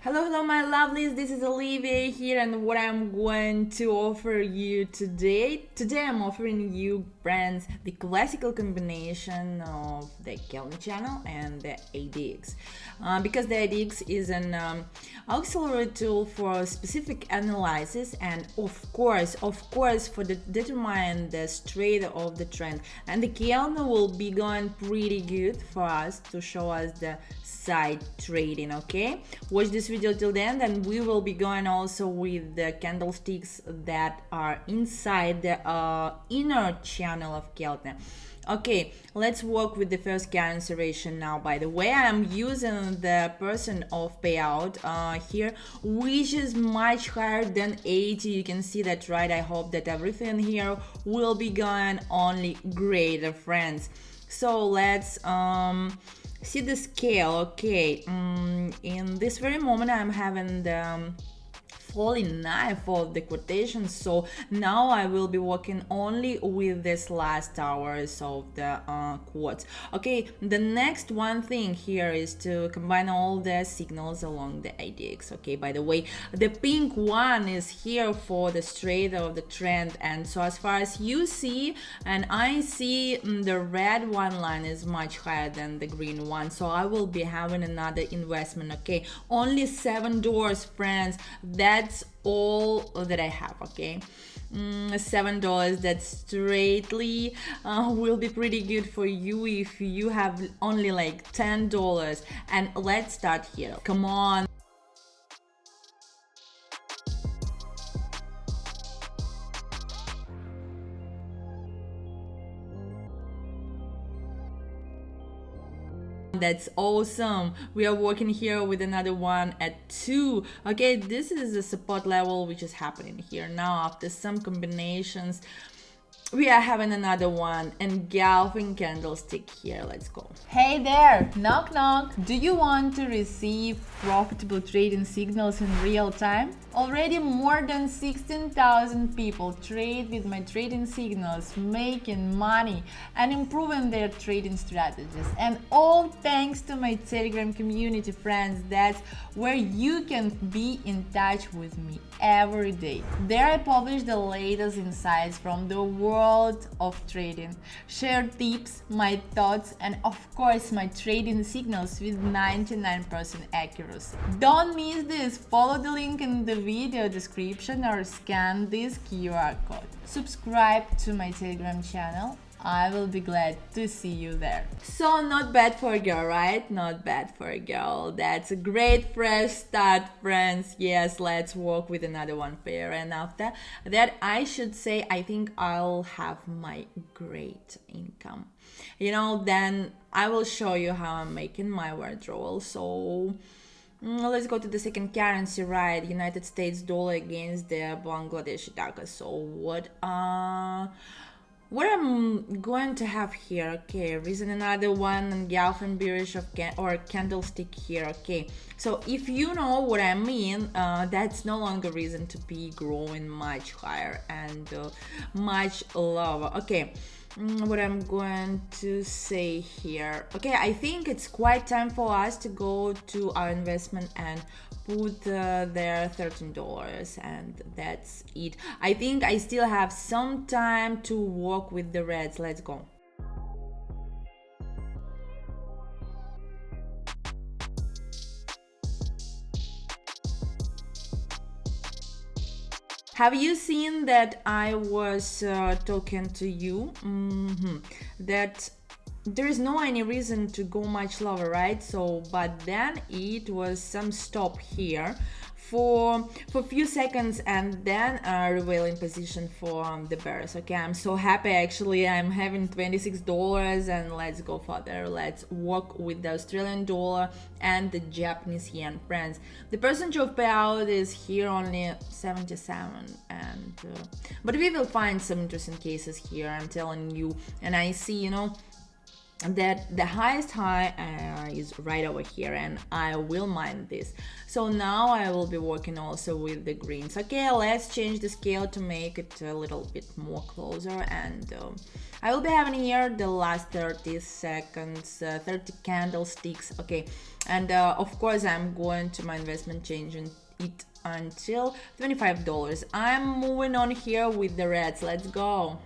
Hello, my lovelies. This is Olivia here, and what I'm going to offer you today. Today, I'm offering you, friends, the classical combination of the Kelvin channel and the ADX, because the ADX is an auxiliary tool for specific analysis, and of course, for determine the strength of the trend. And the Kelvin will be going pretty good for us to show us the side trading. Okay, watch this video till the end, and we will be going also with the candlesticks that are inside the inner channel of Keltner. Okay, let's work with the first consideration now. By the way, I'm using the percent of payout here, which is much higher than 80. You can see that, right? I hope that everything here will be going only greater, friends. So let's see the scale. Okay, in this very moment I'm having the falling knife of the quotation, so now I will be working only with this last hours of the quotes. Okay, the next one thing here is to combine all the signals along the ADX. Okay, by the way, the pink one is here for the straight of the trend, and so as far as you see and I see, the red one line is much higher than the green one, so I will be having another investment. Okay, only $7, friends. That's all that I have. Okay, $7, that straightly will be pretty good for you if you have only like $10. And let's start here. Come on. That's awesome. We are working here with another one at 2. Okay, this is the support level which is happening here now. After some combinations, we are having another one, engulfing candlestick here. Let's go. Hey there, knock knock. Do you want to receive profitable trading signals in real time? Already more than 16,000 people trade with my trading signals, making money and improving their trading strategies. And all thanks to my Telegram community, friends. That's where you can be in touch with me every day. There I publish the latest insights from the world of trading, share tips, my thoughts, and of course my trading signals with 99% accuracy. Don't miss this. Follow the link in the video description or scan this QR code. Subscribe to my Telegram channel. I will be glad to see you there. So not bad for a girl, right? Not bad for a girl. That's a great fresh start, friends. Yes, let's work with another one pair. And after that, I should say, I think I'll have my great income. Then I will show you how I'm making my withdrawal. So let's go to the second currency, right? United States dollar against the Bangladeshi taka. So what I'm going to have here. Okay, reason another one, and engulfing bearish of or candlestick here. Okay, so if you know what I mean, that's no longer reason to be growing much higher and much lower. Okay, what I'm going to say here. Okay, I think it's quite time for us to go to our investment and put there $13, and that's it. I think I still have some time to work with the reds. Let's go. Have you seen that I was talking to you that there is no any reason to go much lower, right? So but then it was some stop here for a few seconds, and then a revealing position for the bears. Okay, I'm so happy. Actually, I'm having $26, and let's go further. Let's work with the Australian dollar and the Japanese yen, friends. The percentage of payout is here only 77, and but we will find some interesting cases here, I'm telling you. And I see, that the highest high is right over here, and I will mine this. So now I will be working also with the greens. Okay, let's change the scale to make it a little bit more closer, and I will be having here the last 30 seconds, 30 candlesticks. Okay, and of course I'm going to my investment changing it until $25. I'm moving on here with the reds. Let's go.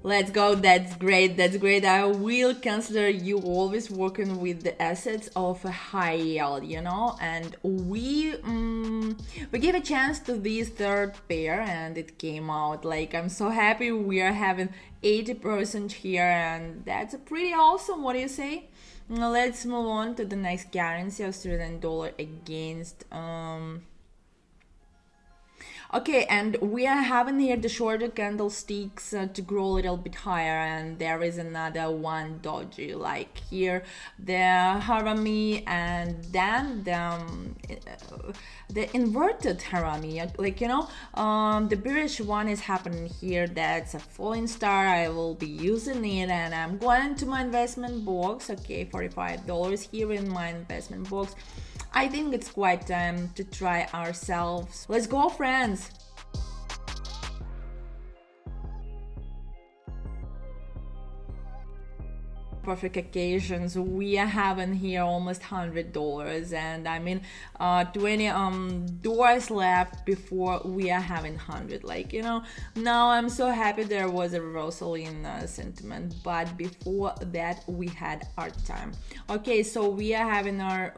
Let's go, that's great, that's great. I will consider you always working with the assets of a high yield, you know, and we gave a chance to this third pair and it came out. Like, I'm so happy we are having 80% here, and that's pretty awesome. What do you say? Now let's move on to the next currency, Australian dollar against okay, and we are having here the shorter candlesticks to grow a little bit higher, and there is another one doji, like here the harami, and then the inverted harami, like, you know, the bearish one is happening here. That's a falling star. I will be using it, and I'm going to my investment box. Okay, $45 here in my investment box. I think it's quite time to try ourselves. Let's go, friends! Perfect occasions, we are having here almost $100, and I mean 20 doors left before we are having 100. Like, you know, now I'm so happy there was a reversal in sentiment, but before that we had our time. Okay, so we are having our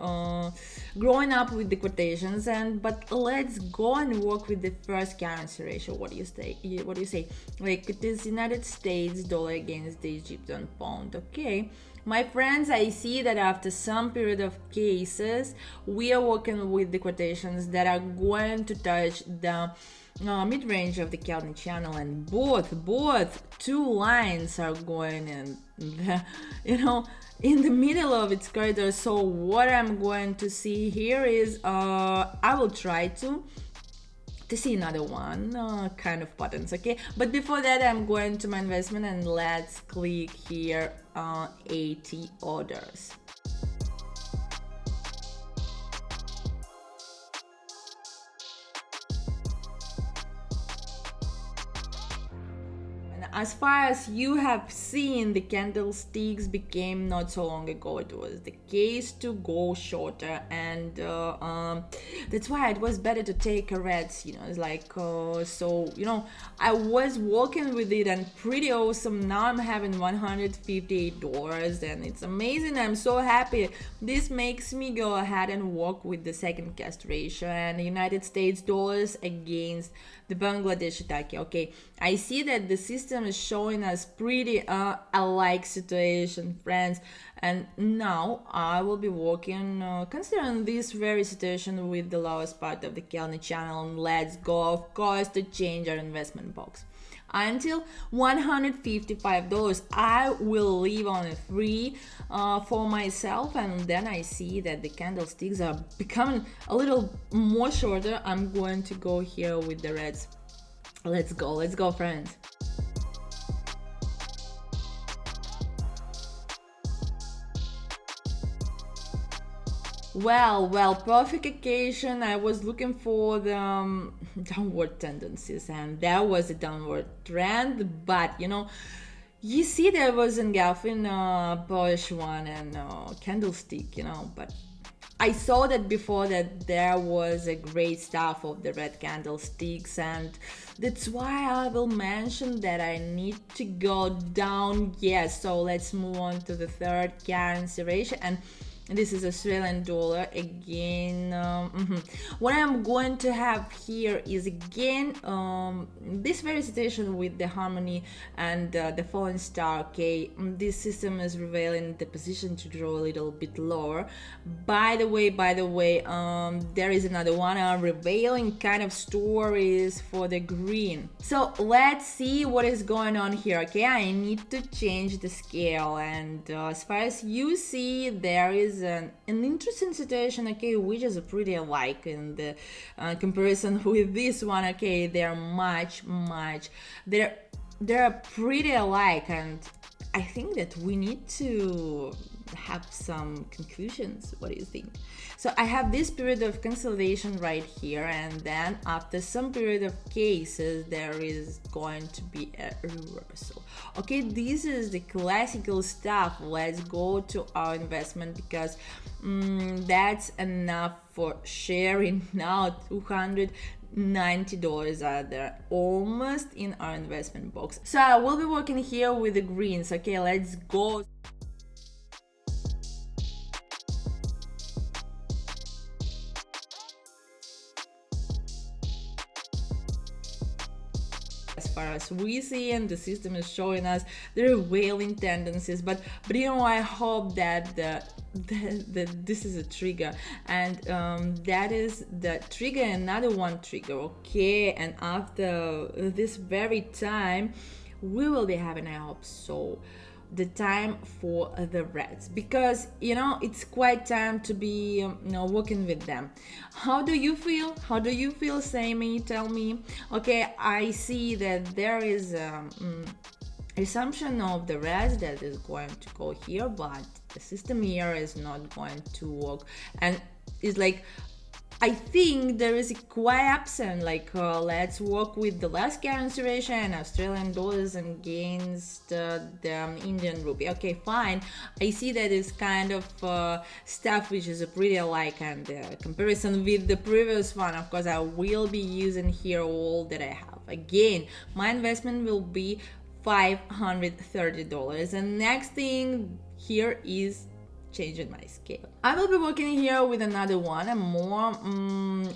growing up with the quotations, and but let's go and work with the first currency ratio. What do you say? What do you say? Like, it is United States dollar against the Egyptian pound. Okay, my friends, I see that after some period of cases, we are working with the quotations that are going to touch the mid-range of the Kelvin channel, and both two lines are going in the, you know, in the middle of its corridor. So what I'm going to see here is I will try to see another one kind of patterns. Okay, but before that I'm going to my investment, and let's click here 80 orders. As far as you have seen, the candlesticks became not so long ago. It was the case to go shorter, and that's why it was better to take a reds. You know, it's like so. You know, I was working with it and pretty awesome. Now I'm having $158, and it's amazing. I'm so happy. This makes me go ahead and work with the second cast ratio and the United States dollars against the Bangladeshi taki. Okay, I see that the system is showing us pretty alike situation, friends, and now I will be working considering this very situation with the lowest part of the Kelvin channel, and let's go, of course, to change our investment box until $155. I will leave on a free for myself, and then I see that the candlesticks are becoming a little more shorter. I'm going to go here with the reds. Let's go, friends. Well, perfect occasion. I was looking for the downward tendencies, and there was a downward trend, but you know, you see there was engulfing bullish one and candlestick, you know, but I saw that before that there was a great stuff of the red candlesticks, and that's why I will mention that I need to go down. Yes, so let's move on to the third currency ratio, and this is Australian dollar again. What I'm going to have here is again this very situation with the harmony and the falling star. Okay, this system is revealing the position to draw a little bit lower. By the way, there is another one revealing kind of stories for the green. So let's see what is going on here. Okay, I need to change the scale, and as far as you see, there is is an interesting situation, okay, which is pretty alike in the comparison with this one, okay. They're they're pretty alike, and I think that we need to have some conclusions. What do you think? So I have this period of consolidation right here, and then after some period of cases there is going to be a reversal. Okay, this is the classical stuff. Let's go to our investment, because that's enough for sharing now. $290 are there, almost in our investment box. So I will be working here with the greens. Okay, let's go. As far as we see, and the system is showing us there are whaling tendencies, but you know, I hope that this is a trigger, and that is the trigger, another one trigger, okay. And after this very time we will be having, I hope so, the time for the reds, because you know it's quite time to be working with them. How do you feel, Sammy? Tell me. Okay, I see that there is assumption of the reds that is going to go here, but the system here is not going to work, and it's like, I think there is a quite absent, like let's work with the last currency ratio and Australian dollars against the Indian rupee. Okay, fine. I see that it's kind of stuff which is pretty alike, and comparison with the previous one, of course, I will be using here all that I have. Again, my investment will be $530, and next thing here is changing my scale. I will be working here with another one, a more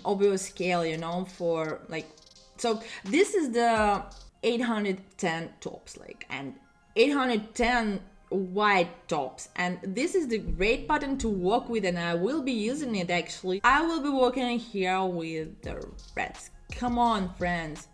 obvious scale, you know, for like, so this is the 810 tops, like, and 810 wide tops, and this is the great pattern to work with, and I will be using it. Actually, I will be working here with the reds. Come on, friends.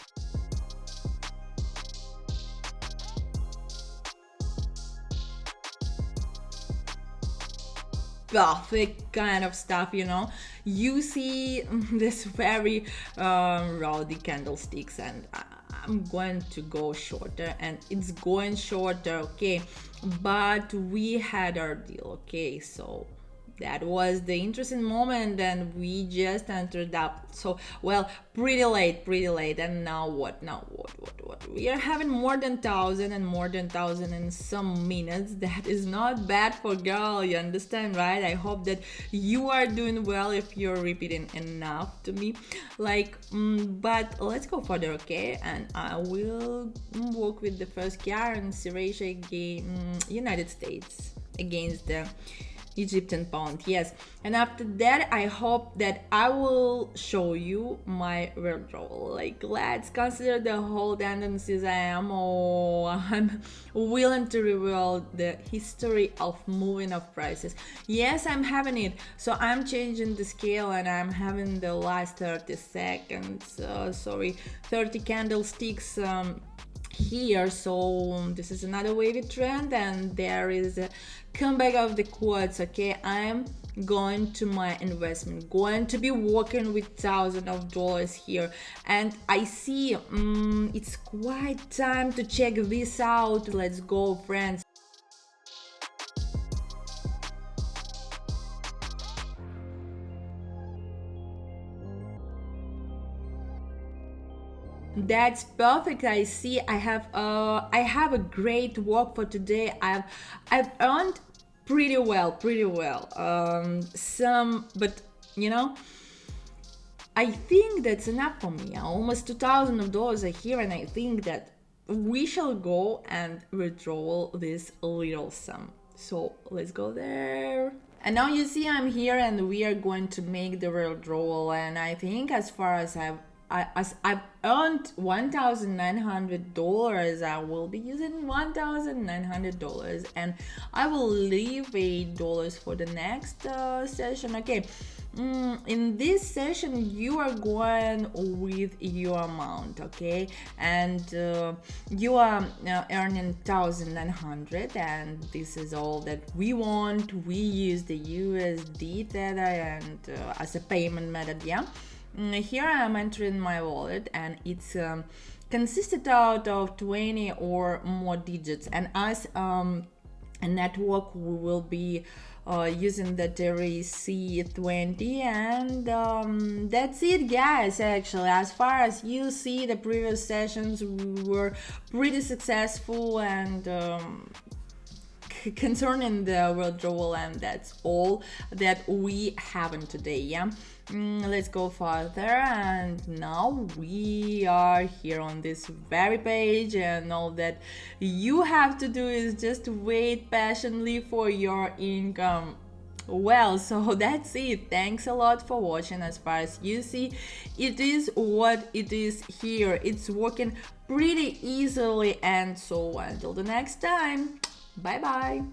Perfect kind of stuff, you know. You see this very rowdy candlesticks, and I'm going to go shorter, and it's going shorter, okay. But we had our deal, okay. So that was the interesting moment, and we just entered up. So, well, pretty late. And now what? We are having more than 1,000 in some minutes. That is not bad for girl, you understand, right? I hope that you are doing well if you're repeating enough to me. Like, but let's go further, okay? And I will work with the first currency ratio against United States against the Egyptian pound, yes. And after that, I hope that I will show you my withdrawal. Like, let's consider the whole tendencies I'm willing to reveal the history of moving of prices. Yes, I'm having it. So I'm changing the scale, and I'm having the last 30 seconds, 30 candlesticks here. So this is another wavy trend, and there is a comeback of the quads, okay. I'm going to my investment, going to be working with thousands of dollars here, and I see it's quite time to check this out. Let's go, friends. That's perfect. I see I have a great work for today. I've earned pretty well. Some, but you know, I think that's enough for me. Almost $2,000 are here, and I think that we shall go and withdraw this little sum. So let's go there. And now you see I'm here, and we are going to make the withdrawal. And I think as far as as I've earned $1,900, I will be using $1,900, and I will leave $8 for the next session. Okay. In this session you are going with your amount, okay, and you are earning 1,900, and this is all that we want. We use the USD Tether and as a payment method. Yeah. Here I am entering my wallet, and it's consisted out of 20 or more digits, and as a network we will be using the C20, and that's it, guys. Actually, as far as you see, the previous sessions we were pretty successful, and concerning the withdrawal, and that's all that we haven't today. Yeah. Let's go further, and now we are here on this very page, and all that you have to do is just wait patiently for your income. Well, so that's it. Thanks a lot for watching. As far as you see, it is what it is here. It's working pretty easily, and so until the next time, bye bye.